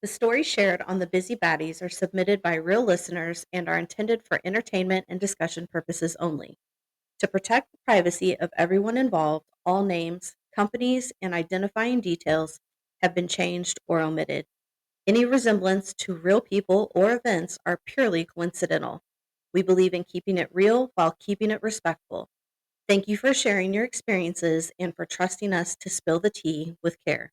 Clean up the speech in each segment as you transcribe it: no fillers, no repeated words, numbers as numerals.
The stories shared on the Busy Baddies are submitted by real listeners and are intended for entertainment and discussion purposes only. To protect the privacy of everyone involved, all names, companies, and identifying details have been changed or omitted. Any resemblance to real people or events are purely coincidental. We believe in keeping it real while keeping it respectful. Thank you for sharing your experiences and for trusting us to spill the tea with care.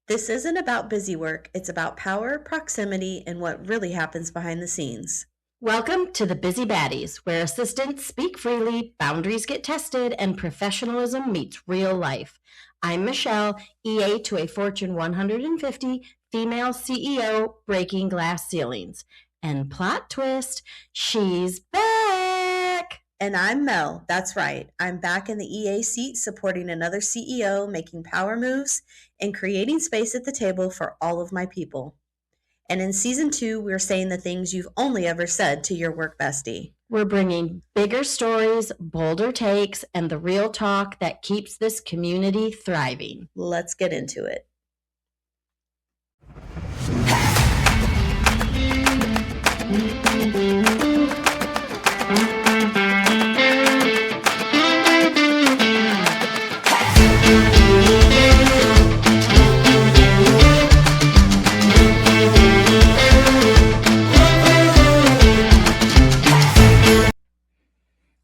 This isn't about busy work, it's about power, proximity, and what really happens behind the scenes. Welcome to the Busy Baddies, where assistants speak freely, boundaries get tested, and professionalism meets real life. I'm Michelle, EA to a Fortune 150 female CEO breaking glass ceilings. And plot twist, she's back! And I'm Mel. That's right. I'm back in the EA seat supporting another CEO, making power moves, and creating space at the table for all of my people. And in season 2, we're saying the things you've only ever said to your work bestie. We're bringing bigger stories, bolder takes, and the real talk that keeps this community thriving. Let's get into it.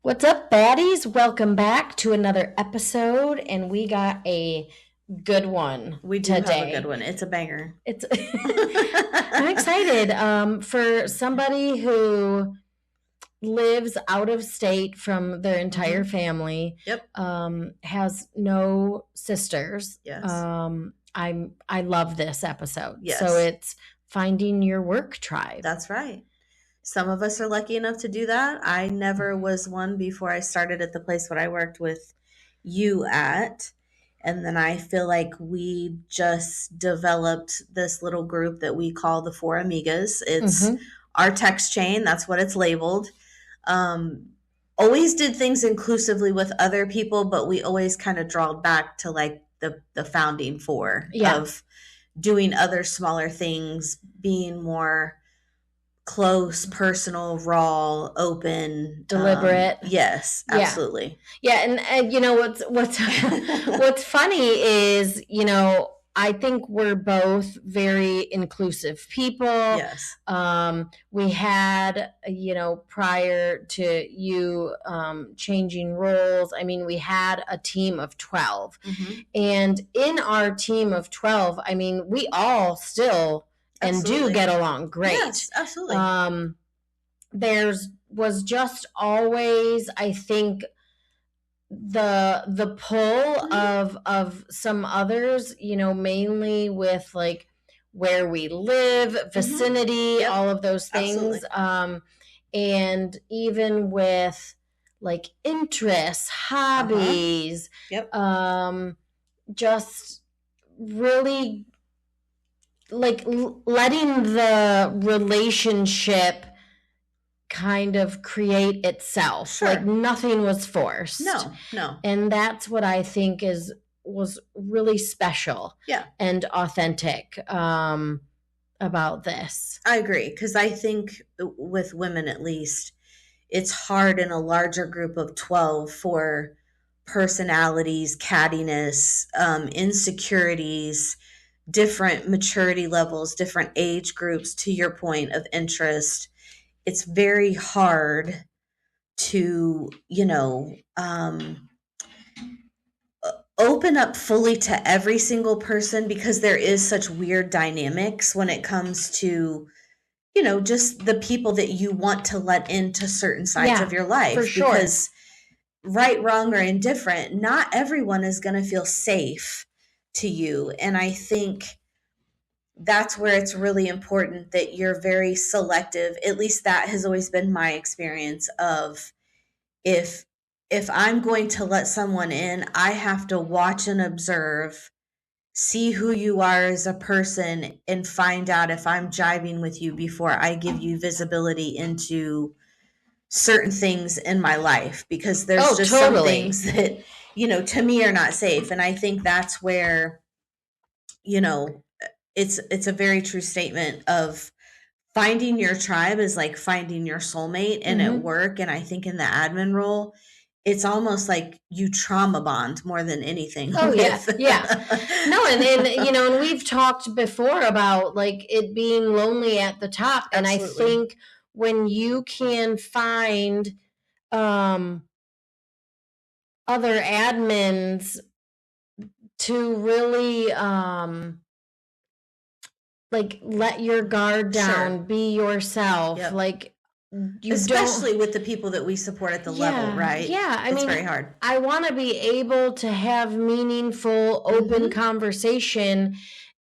What's up, baddies? Welcome back to another episode, and we got a good one. We do today. have a good one. It's a banger. I'm excited for somebody who lives out of state from their entire family. Yep. Has no sisters. Yes. I love this episode. Yes. So it's finding your work tribe. That's right. Some of us are lucky enough to do that. I never was one before I started at the place what I worked with you at. And then I feel like we just developed this little group that we call the Four Amigas. It's our text chain. That's what it's labeled. Always did things inclusively with other people, but we always kind of drawed back to like the founding four of doing other smaller things, being more close, personal, raw, open, deliberate. Yes, absolutely. Yeah, and you know what's what's funny is, you know, I think we're both very inclusive people. Yes. We had, you know, prior to you changing roles, I mean, we had a team of 12. And in our team of 12, I mean, we all still and do get along great. Yes, absolutely. There's was just always, I think, the pull of some others, you know, mainly with like where we live, vicinity, all of those things. And even with like interests, hobbies, just really like letting the relationship kind of create itself. Sure. Like nothing was forced. No. And that's what I think was really special and authentic about this. I agree, because I think with women at least, it's hard in a larger group of 12 for personalities, cattiness, insecurities, different maturity levels, different age groups, to your point of interest. It's very hard to, you know, open up fully to every single person, because there is such weird dynamics when it comes to, you know, just the people that you want to let into certain sides of your life. For sure. Because right, wrong, or indifferent, not everyone is going to feel safe to you. And I think that's where it's really important that you're very selective. At least that has always been my experience of if I'm going to let someone in, I have to watch and observe, see who you are as a person, and find out if I'm jiving with you before I give you visibility into certain things in my life, because there's just some things that, you know, to me are not safe. And I think that's where, you know, it's a very true statement of finding your tribe is like finding your soulmate, and at work, and I think in the admin role, it's almost like you trauma bond more than anything Oh yeah, with. yeah. No, and we've talked before about like it being lonely at the top, and Absolutely. I think when you can find other admins to really like let your guard down, Sure. be yourself, Yep. like you Especially don't. with the people that we support at the level, right? Yeah, It's very hard. I want to be able to have meaningful, open conversation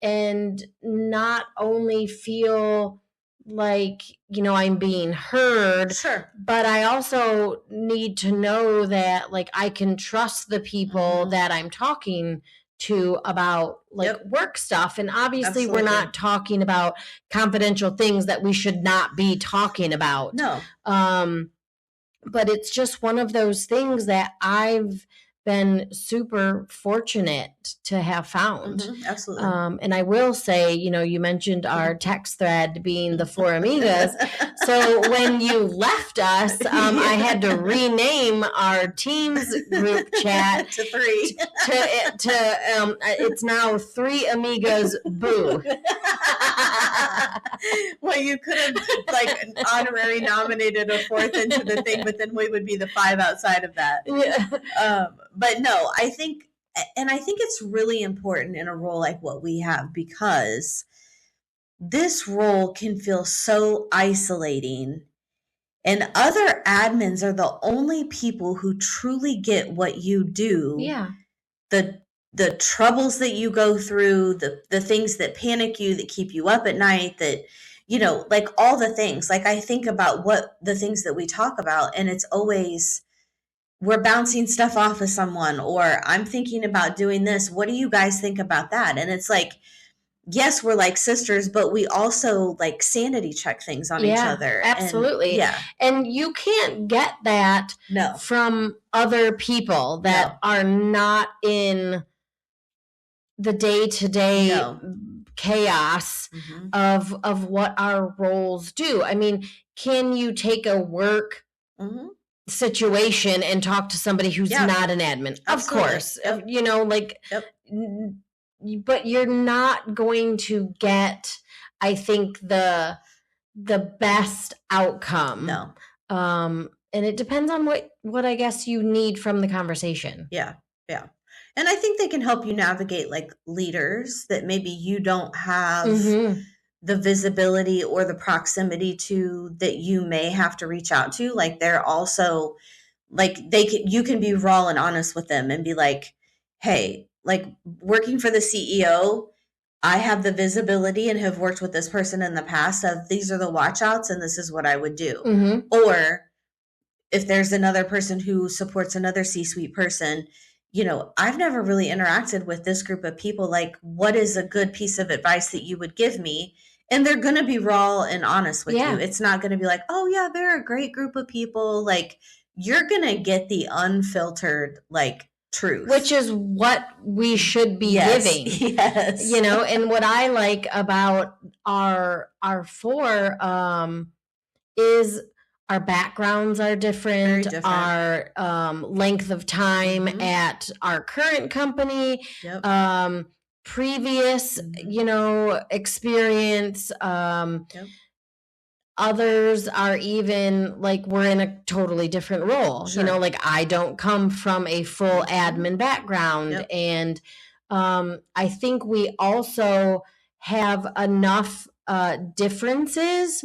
and not only feel like, I'm being heard, Sure. but I also need to know that like I can trust the people that I'm talking to about like work stuff. And obviously we're not talking about confidential things that we should not be talking about. No. But it's just one of those things that I've been super fortunate to have found. Absolutely. And I will say, you mentioned our text thread being the four Amigas. So when you left us, I had to rename our Teams group chat to 3. It's now 3 Amigas Boo. Well, you could have like honorary nominated a 4th into the thing, but then we would be the 5 outside of that. Yeah. But no, I think it's really important in a role like what we have, because this role can feel so isolating, and other admins are the only people who truly get what you do. Yeah. The troubles that you go through, the things that panic you, that keep you up at night, that like all the things. Like I think about what the things that we talk about, and it's always we're bouncing stuff off of someone, or I'm thinking about doing this. What do you guys think about that? And it's like, yes, we're like sisters, but we also like sanity check things on each other. Absolutely. And you can't get that from other people that are not in the day-to-day chaos of what our roles do. I mean, can you take a work situation and talk to somebody who's not an admin? Absolutely. Of course. But you're not going to get, I think, the best outcome. No. And it depends on what I guess you need from the conversation. Yeah. And I think they can help you navigate like leaders that maybe you don't have the visibility or the proximity to, that you may have to reach out to. Like they're also like, you can be raw and honest with them and be like, hey, like working for the CEO, I have the visibility and have worked with this person in the past of these are the watch outs and this is what I would do. Or if there's another person who supports another C-suite person, I've never really interacted with this group of people. Like, what is a good piece of advice that you would give me? And they're going to be raw and honest with you. It's not going to be like, oh yeah, they're a great group of people. Like, you're going to get the unfiltered, like, truth. Which is what we should be giving. Yes. And what I like about our 4 is our backgrounds are different. Very different. Our length of time at our current company, previous, experience. Others are even like we're in a totally different role. Sure. Like I don't come from a full admin background. And I think we also have enough differences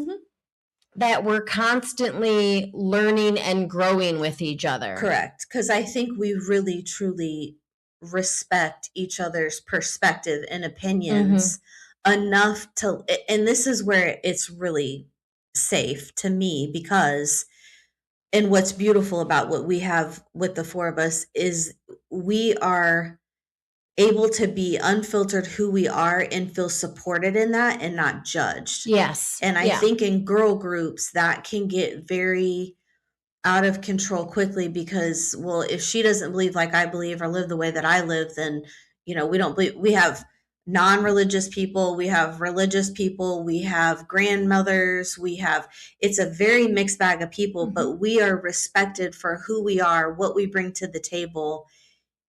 that we're constantly learning and growing with each other. Correct. Because I think we really, truly respect each other's perspective and opinions enough to, and this is where it's really safe to me, because, and what's beautiful about what we have with the 4 of us is we are able to be unfiltered who we are and feel supported in that and not judged. Yes. And I think in girl groups that can get very out of control quickly, because, well, if she doesn't believe like I believe or live the way that I live, then, we don't believe. We have non-religious people, we have religious people, we have grandmothers, it's a very mixed bag of people, but we are respected for who we are, what we bring to the table,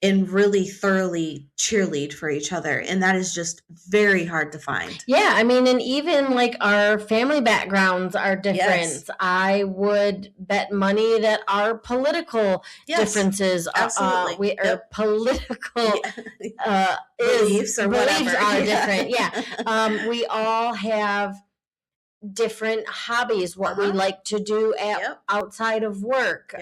and really thoroughly cheerlead for each other. And that is just very hard to find. Yeah, I mean, and even like our family backgrounds are different. Yes. I would bet money that our political differences absolutely. political beliefs or whatever are different. Yeah. We all have different hobbies, what we like to do outside of work.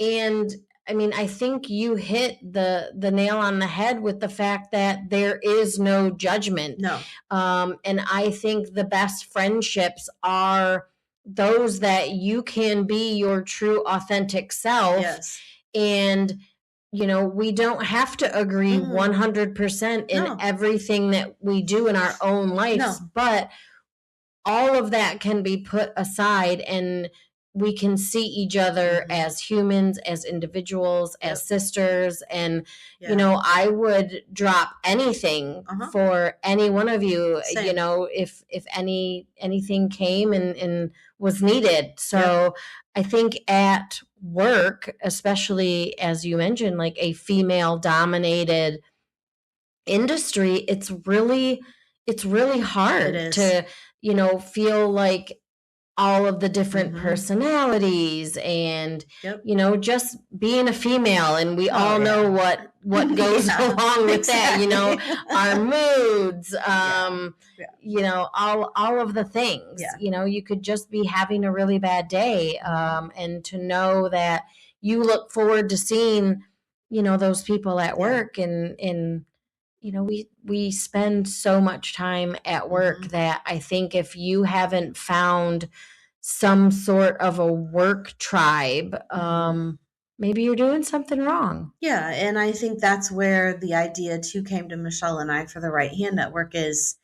And I mean, I think you hit the nail on the head with the fact that there is no judgment. No. And I think the best friendships are those that you can be your true authentic self. Yes. And we don't have to agree 100% in everything that we do in our own lives, but all of that can be put aside and we can see each other as humans, as individuals, as sisters. And, I would drop anything for any one of you, Same. If anything came and was needed. So I think at work, especially as you mentioned, like a female dominated industry, it's really hard to, feel like all of the different personalities and, just being a female. And we all know what goes along with that, our moods, all of the things, you could just be having a really bad day. And to know that you look forward to seeing, those people at work and we spend so much time at work that I think if you haven't found some sort of a work tribe, maybe you're doing something wrong. Yeah, and I think that's where the idea too came to Michelle and I for the Right Hand Network is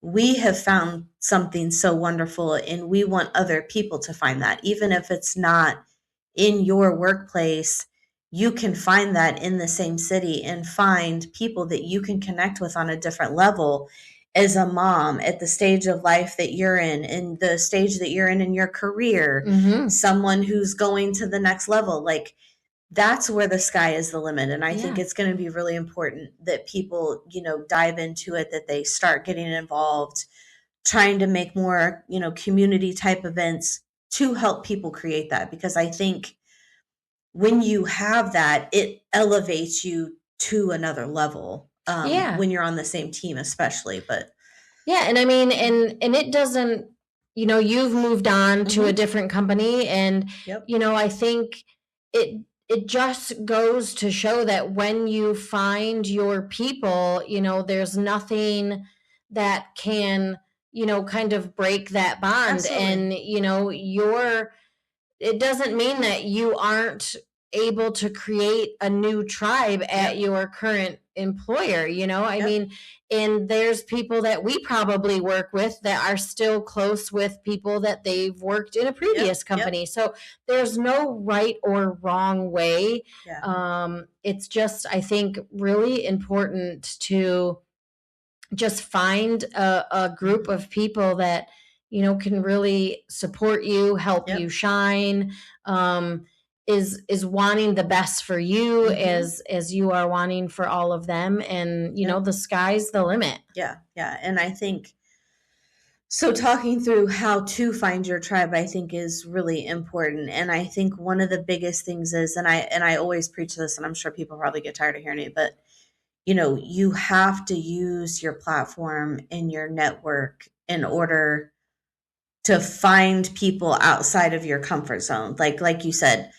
we have found something so wonderful and we want other people to find that. Even if it's not in your workplace, you can find that in the same city and find people that you can connect with on a different level as a mom at the stage of life that you're in and the stage that you're in your career, someone who's going to the next level. Like that's where the sky is the limit. And I think it's going to be really important that people, dive into it, that they start getting involved, trying to make more, community type events to help people create that. Because I think when you have that, it elevates you to another level. When you're on the same team, especially. But and I mean, and it doesn't, you've moved on to a different company, and I think it just goes to show that when you find your people, there's nothing that can, kind of break that bond. Absolutely. And it doesn't mean that you aren't able to create a new tribe at your current employer. I mean, and there's people that we probably work with that are still close with people that they've worked in a previous company. So there's no right or wrong way. It's just, I think, really important to just find a group of people that can really support you, help you shine, is wanting the best for you as you are wanting for all of them. And the sky's the limit. And I think so talking through how to find your tribe, I think is really important. And I think one of the biggest things is, and I always preach this, and I'm sure people probably get tired of hearing it, but you have to use your platform and your network in order to find people outside of your comfort zone. Like you said,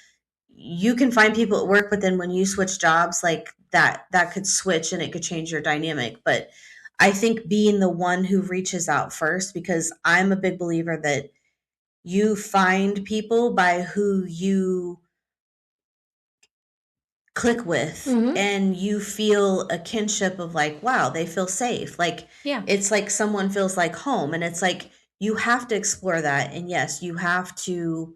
you can find people at work, but then when you switch jobs, like that could switch and it could change your dynamic. But I think being the one who reaches out first, because I'm a big believer that you find people by who you click with and you feel a kinship of like, wow, they feel safe. Like it's like someone feels like home, and it's like you have to explore that. And yes, you have to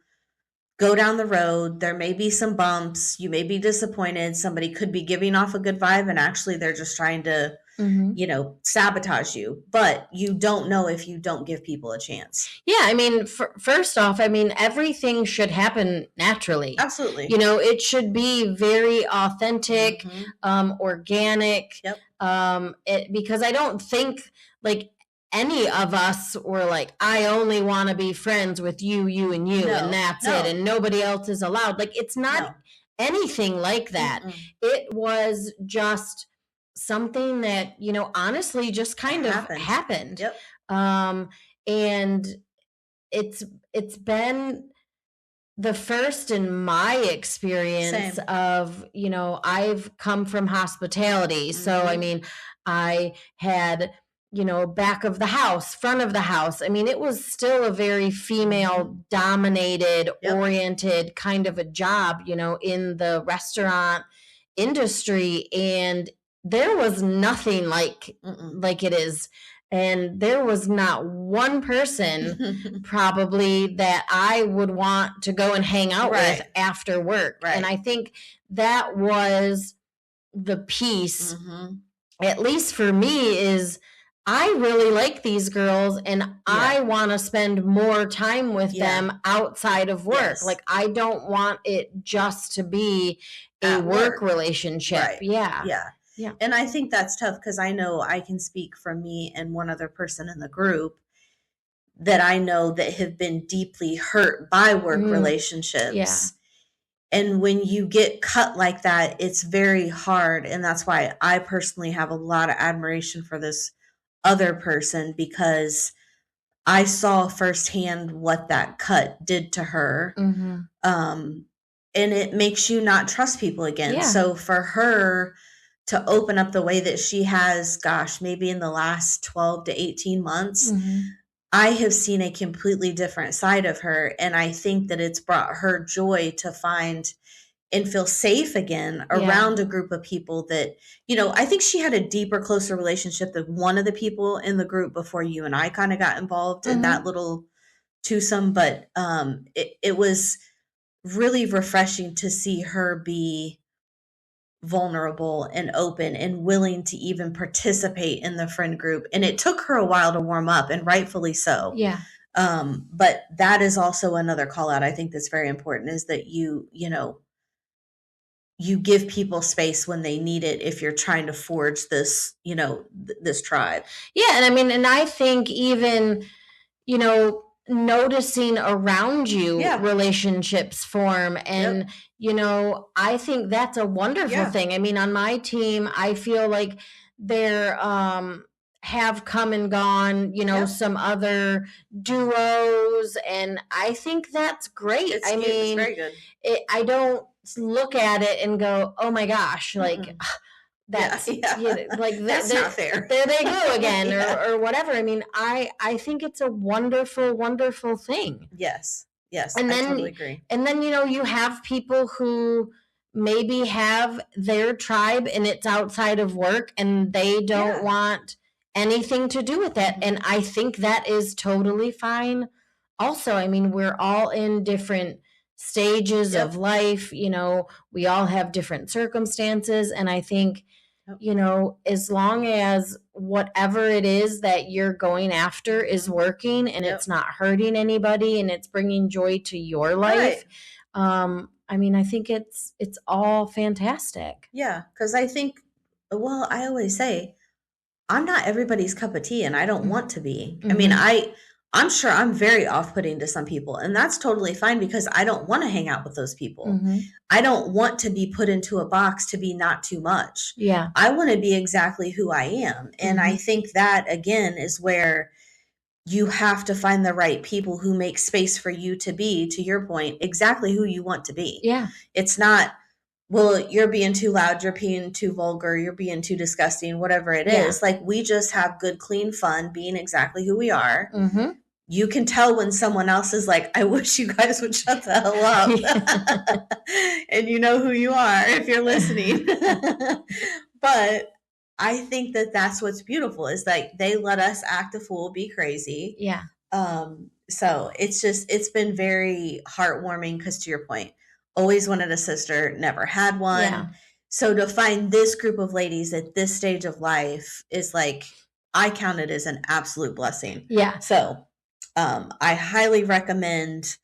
go down the road. There may be some bumps. You may be disappointed. Somebody could be giving off a good vibe and actually they're just trying to sabotage you, but you don't know if you don't give people a chance. Yeah, I mean, first off, I mean, everything should happen naturally. Absolutely. It should be very authentic, organic. Yep. Because I don't think like any of us were like, I only want to be friends with you, you, and you, and that's it, and nobody else is allowed. Like, it's not anything like that. It was just something that, honestly just kind of happened. Yep. And it's been the first in my experience of, I've come from hospitality. So, I mean, I had, back of the house, front of the house. I mean, it was still a very female dominated, oriented kind of a job, in the restaurant industry. And there was nothing like it is. And there was not one person probably that I would want to go and hang out with after work. And I think that was the piece, at least for me, is I really like these girls and I want to spend more time with them outside of work. Like, I don't want it just to be a work relationship. Yeah. And I think that's tough because I know I can speak for me and one other person in the group that I know that have been deeply hurt by work relationships. Yeah. And when you get cut like that, it's very hard. And that's why I personally have a lot of admiration for this other person, because I saw firsthand what that cut did to her. And it makes you not trust people again. So for her to open up the way that she has, gosh, maybe in the last 12 to 18 months, I have seen a completely different side of her. And I think that it's brought her joy to find and feel safe again around a group of people that, I think she had a deeper, closer relationship with one of the people in the group before you and I kind of got involved in that little twosome. But it was really refreshing to see her be vulnerable and open and willing to even participate in the friend group. And it took her a while to warm up, and rightfully so. Yeah. But that is also another call out I think that's very important, is that you give people space when they need it if you're trying to forge this, this tribe. Yeah. And I mean, and I think even, noticing around you relationships form, and I think that's a wonderful thing. I mean, on my team, I feel like there have come and gone, some other duos, and I think that's great. It's very good. I don't look at it and go, oh my gosh, like that's that's not fair. There they go again, or whatever. I mean, I think it's a wonderful, wonderful thing. Yes, and I then, totally agree. And then you have people who maybe have their tribe and it's outside of work, and they don't want anything to do with that. And I think that is totally fine. Also, I mean, we're all in different stages of life. We all have different circumstances, and I think as long as whatever it is that you're going after is working, and it's not hurting anybody, and it's bringing joy to your life, I mean, I think it's all fantastic. Yeah, because I think, well, I always say, I'm not everybody's cup of tea, and I don't want to be. I mean, I'm sure I'm very off-putting to some people, and that's totally fine, because I don't want to hang out with those people. I don't want to be put into a box to be not too much. Yeah. I want to be exactly who I am. And I think that, again, is where you have to find the right people who make space for you to be, to your point, exactly who you want to be. Yeah. It's not, well, you're being too loud, you're being too vulgar, you're being too disgusting, whatever it is. Like, we just have good, clean fun being exactly who we are. You can tell when someone else is like, I wish you guys would shut the hell up. And you know who you are if you're listening. But I think that that's what's beautiful, is like they let us act a fool, be crazy. Yeah. So it's been very heartwarming, because to your point, always wanted a sister, never had one. Yeah. So to find this group of ladies at this stage of life is like, I count it as an absolute blessing. Yeah. So I highly recommend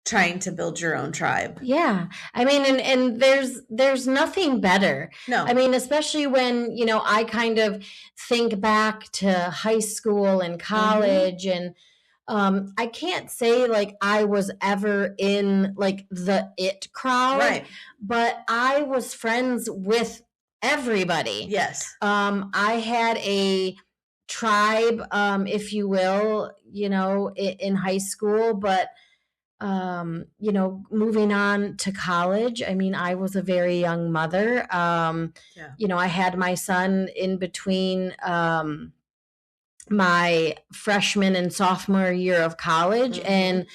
trying to build your own tribe. Yeah. I mean, and there's nothing better. No. I mean, especially when, I kind of think back to high school and college, and I can't say like I was ever in like the it crowd, Right. but I was friends with everybody. Yes. I had a tribe, if you will, in high school, but moving on to college, I mean, I was a very young mother. I had my son in between my freshman and sophomore year of college, and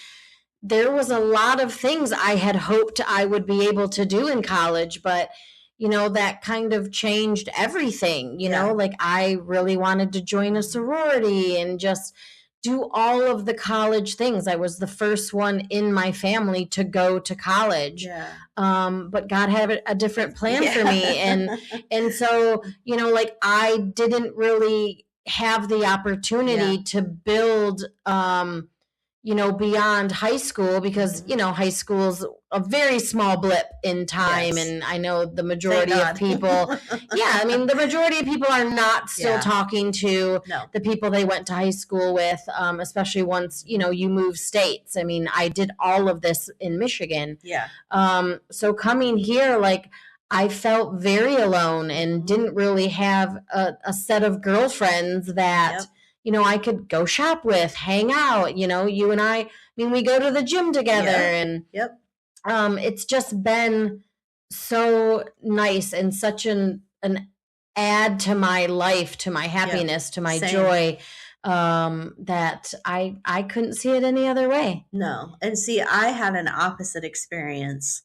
there was a lot of things I had hoped I would be able to do in college, but that kind of changed everything. Like I really wanted to join a sorority and just do all of the college things. I was the first one in my family to go to college. Yeah. But God had a different plan for me. And so, like I didn't really have the opportunity to build, beyond high school, because, high school's a very small blip in time. Yes. And I know the majority of people, the majority of people are not still talking to the people they went to high school with, especially once, you move states. I mean, I did all of this in Michigan. Yeah. So coming here, like, I felt very alone and didn't really have a set of girlfriends that, I could go shop with, hang out, you and I mean, we go to the gym together, and it's just been so nice and such an add to my life, to my happiness, to my joy, that I couldn't see it any other way. No. And see, I had an opposite experience.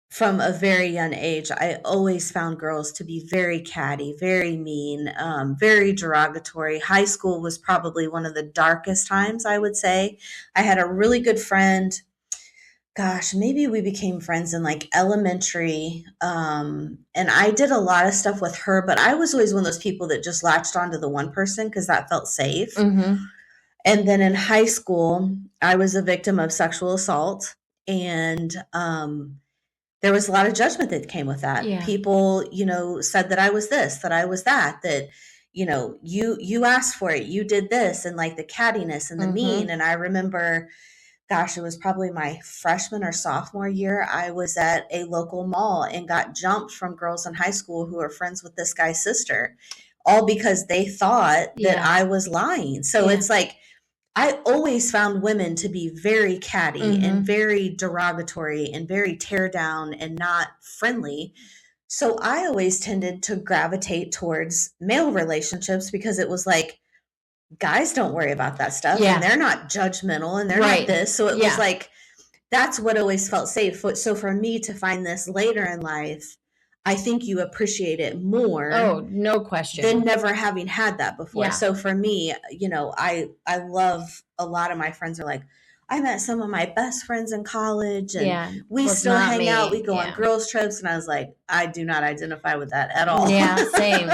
From a very young age, I always found girls to be very catty, very mean, very derogatory. High school was probably one of the darkest times, I would say. I had a really good friend. Gosh, maybe we became friends in like elementary. And I did a lot of stuff with her, but I was always one of those people that just latched onto the one person because that felt safe. Mm-hmm. And then in high school, I was a victim of sexual assault, and there was a lot of judgment that came with that. Yeah. People, said that I was this, that I was that, you asked for it, you did this, and like the cattiness and the mean. And I remember, gosh, it was probably my freshman or sophomore year. I was at a local mall and got jumped from girls in high school who were friends with this guy's sister, all because they thought that I was lying. So it's like, I always found women to be very catty and very derogatory and very tear down and not friendly. So I always tended to gravitate towards male relationships because it was like, guys don't worry about that stuff, and they're not judgmental, and they're not this. So it was like, that's what always felt safe. So for me to find this later in life, I think you appreciate it more. Oh, no question. Than never having had that before. Yeah. So for me, I love, a lot of my friends are like, I met some of my best friends in college, and we still hang out. We go on girls trips. And I was like, I do not identify with that at all. Yeah, same.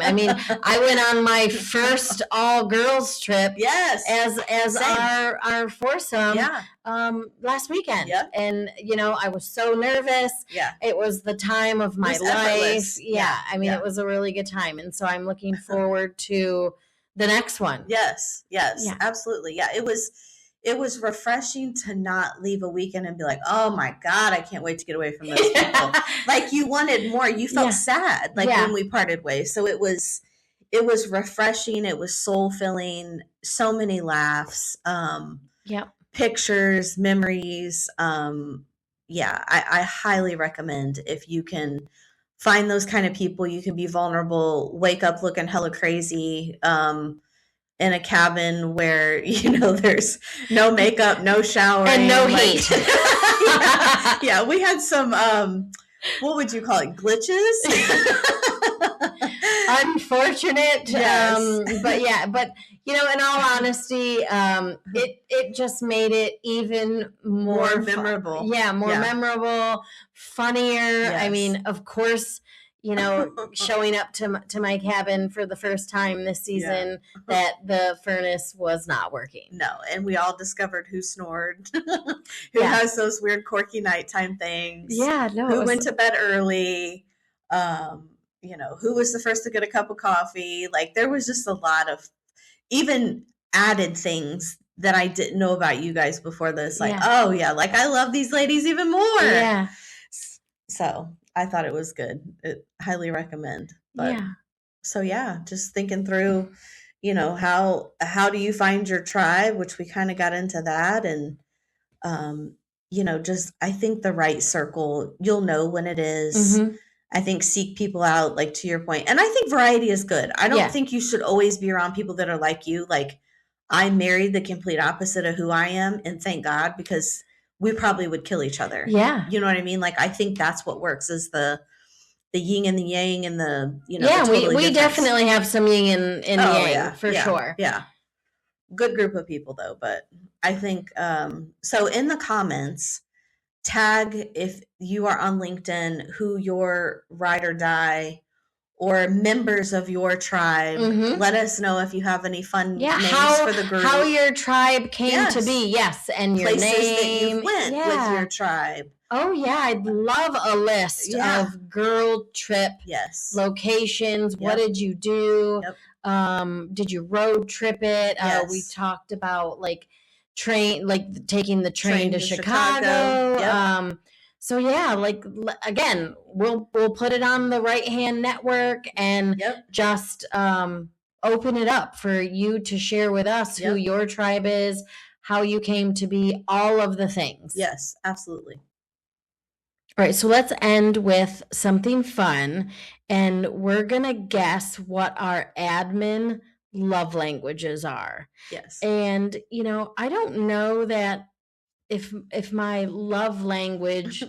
I mean, I went on my first all girls trip. Yes. As our foursome. Yeah. Last weekend. Yep. And, I was so nervous. Yeah. It was the time of my life. Yeah. I mean, it was a really good time. And so I'm looking forward to the next one. Yes. Absolutely. Yeah. It was refreshing to not leave a weekend and be like, oh my God, I can't wait to get away from those people. Like you wanted more. You felt sad when we parted ways. So it was refreshing. It was soul filling. So many laughs. Pictures, memories. I highly recommend, if you can find those kind of people, you can be vulnerable, wake up looking hella crazy, in a cabin where, there's no makeup, no shower, and no heat. We had some, what would you call it? Glitches. unfortunate. Yes. But in all honesty, it just made it even more memorable. More memorable, funnier. Yes. I mean, of course, showing up to my cabin for the first time this season, that the furnace was not working. No, and we all discovered who snored, who has those weird quirky nighttime things. Yeah, no. Who went to bed early, who was the first to get a cup of coffee. Like, there was just a lot of even added things that I didn't know about you guys before this. Like, like, I love these ladies even more. Yeah. So I thought it was good. Highly recommend. But, so just thinking through, how do you find your tribe, which we kind of got into that. And, just, I think the right circle, you'll know when it is. Mm-hmm. I think seek people out, like, to your point. And I think variety is good. I don't think you should always be around people that are like you. Like, I married the complete opposite of who I am. And thank God, because we probably would kill each other. Yeah. You know what I mean? Like, I think that's what works, is the yin and the yang, and the, the we definitely have some yin and yang for sure. Yeah. Good group of people though. But I think, so in the comments, tag, if you are on LinkedIn, who your ride or die or members of your tribe. Mm-hmm. Let us know if you have any fun names for the group. How your tribe came to be. Yes. And your places that you went with your tribe. Oh, yeah. I'd love a list of girl trip locations. Yep. What did you do? Yep. Did you road trip it? Yes. We talked about taking the train to Chicago. Yep. So again, we'll put it on the Right Hand Network and just open it up for you to share with us who your tribe is, how you came to be, all of the things. Yes, absolutely. All right, so let's end with something fun, and we're gonna guess what our admin love languages are. Yes. And I don't know that if my love language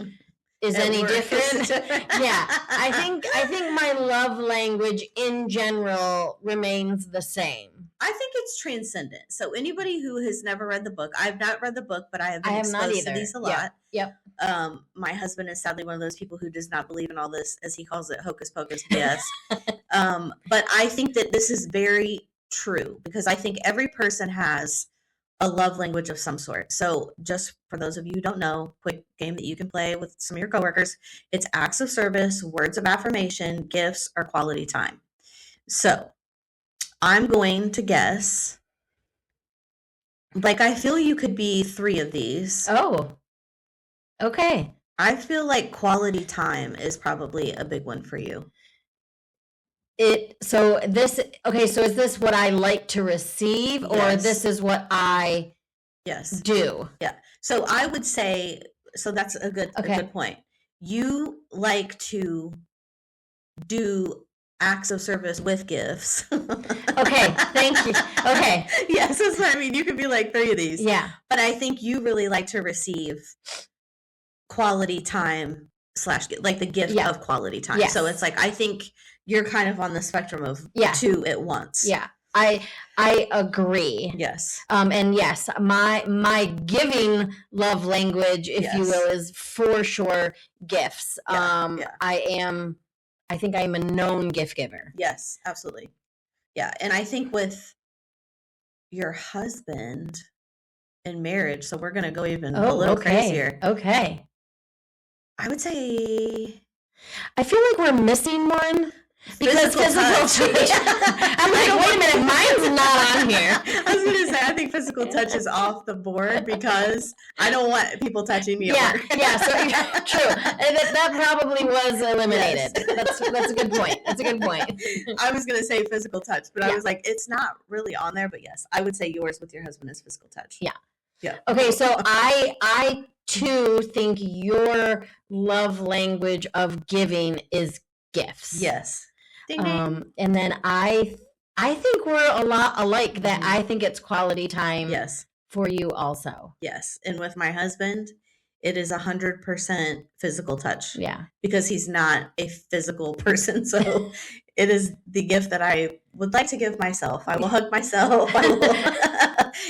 is any different. I think my love language in general remains the same. I think it's transcendent. So anybody who has never read the book, I've not read the book, but I have been exposed to these a lot. Yep. My husband is sadly one of those people who does not believe in all this, as he calls it, hocus pocus BS. But I think that this is very true, because I think every person has a love language of some sort. So just for those of you who don't know, quick game that you can play with some of your coworkers, it's acts of service, words of affirmation, gifts, or quality time. So I'm going to guess, I feel you could be 3 of these. Oh, okay. I feel like quality time is probably a big one for you. So is this what I like to receive, or this is what I do? Yeah. So I would say, so that's a good point. You like to do acts of service with gifts. Okay, thank you. Okay. Yes, that's what I mean. You could be like 3 of these. Yeah. But I think you really like to receive quality time / the gift of quality time. Yes. So it's I think you're kind of on the spectrum of 2 at once. Yeah. I agree. Yes. And yes, my giving love language, if you will, is for sure gifts. I think I'm a known gift giver. Yes, absolutely. Yeah. And I think with your husband in marriage, so we're going to go even a little crazier. Okay. I would say, I feel like we're missing one. Because physical touch. I'm like, wait a minute, mine's not on here. I was going to say, I think physical touch is off the board, because I don't want people touching me. So true. And that probably was eliminated. Yes. That's a good point. That's a good point. I was going to say physical touch, but I was like, it's not really on there. But yes, I would say yours with your husband is physical touch. Yeah. Yeah. Okay, so I too think your love language of giving is gifts. Yes. Ding, ding. And then I think we're a lot alike, that I think it's quality time. Yes. For you also. Yes. And with my husband, it is 100% physical touch. Yeah. Because he's not a physical person. So it is the gift that I would like to give myself. I will hug myself.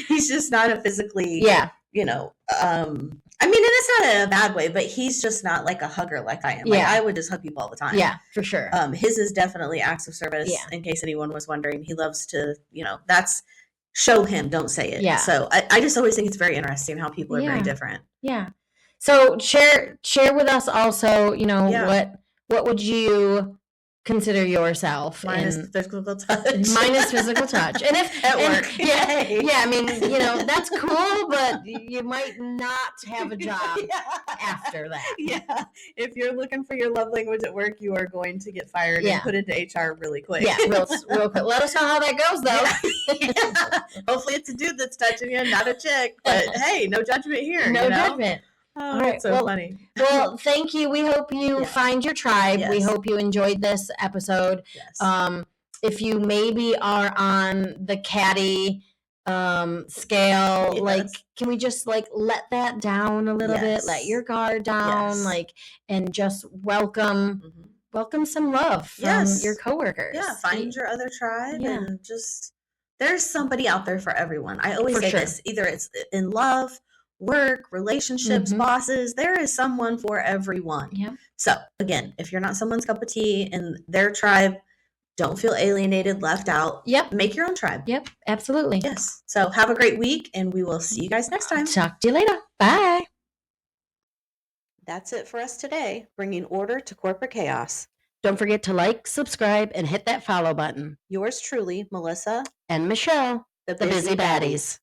He's just not a physically, you know, I mean, and it's not in a bad way, but he's just not like a hugger like I am. Like, I would just hug people all the time. Yeah, for sure. His is definitely acts of service. In case anyone was wondering, he loves to, you know, that's show him, don't say it. So I just always think it's very interesting how people are very different. So share with us also, you know, what would you consider yourself minus physical touch. Minus physical touch. And if at work. I mean, you know, that's cool, but you might not have a job after that. If you're looking for your love language at work, you are going to get fired and put into HR really quick. Real quick. Let us know how that goes though. Hopefully it's a dude that's touching you, not a chick. But hey, no judgment here. No judgment. Oh, all right. So funny. Well, thank you. We hope you find your tribe. We hope you enjoyed this episode. If you maybe are on the catty scale, like, can we just like let that down a little bit? Let your guard down, like, and just welcome some love from your coworkers. Find your other tribe and just there's somebody out there for everyone. I always say this, either it's in love, work, relationships, bosses, there is someone for everyone. So again, if you're not someone's cup of tea in their tribe, don't feel alienated, left out. Make your own tribe. Absolutely. Yes. So have a great week and we will see you guys next time. Talk to you later. Bye. That's it for us today, bringing order to corporate chaos. Don't forget to like, subscribe, and hit that follow button. Yours truly, Melissa and Michelle, the Busy Baddies.